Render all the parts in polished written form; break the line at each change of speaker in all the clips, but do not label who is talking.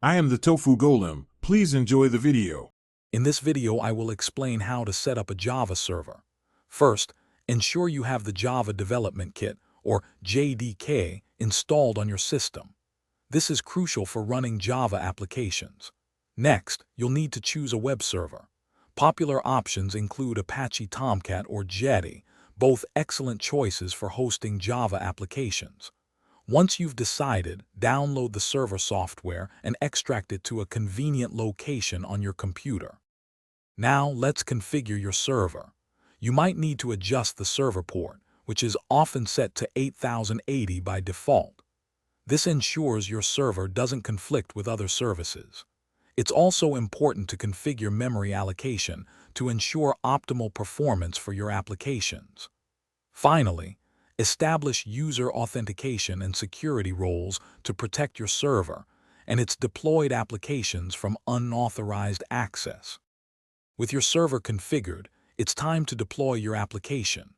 I am the Tofu Golem. Please enjoy the video.
In this video, I will explain how to set up a Java server. First, ensure you have the Java Development Kit, or JDK, installed on your system. This is crucial for running Java applications. Next, you'll need to choose a web server. Popular options include Apache Tomcat or Jetty, both excellent choices for hosting Java applications. Once you've decided, download the server software and extract it to a convenient location on your computer. Now let's configure your server. You might need to adjust the server port, which is often set to 8080 by default. This ensures your server doesn't conflict with other services. It's also important to configure memory allocation to ensure optimal performance for your applications. Finally, establish user authentication and security roles to protect your server and its deployed applications from unauthorized access. With your server configured, it's time to deploy your application.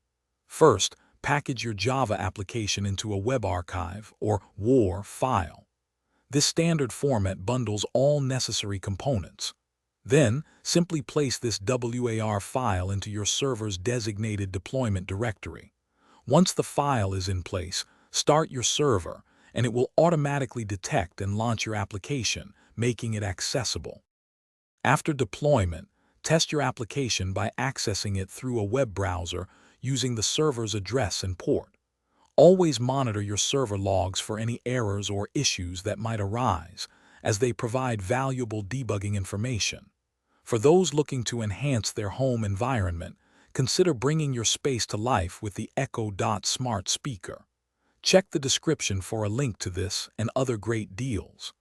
First, package your Java application into a web archive or WAR file. This standard format bundles all necessary components. Then, simply place this WAR file into your server's designated deployment directory. Once the file is in place, start your server, and it will automatically detect and launch your application, making it accessible. After deployment, test your application by accessing it through a web browser using the server's address and port. Always monitor your server logs for any errors or issues that might arise, as they provide valuable debugging information. For those looking to enhance their home environment, consider bringing your space to life with the Echo Dot smart speaker. Check the description for a link to this and other great deals.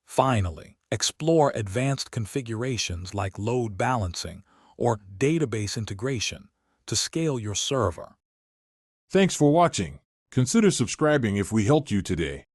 Finally, explore advanced configurations like load balancing or database integration to scale your server.
Thanks for watching. Consider subscribing if we helped you today.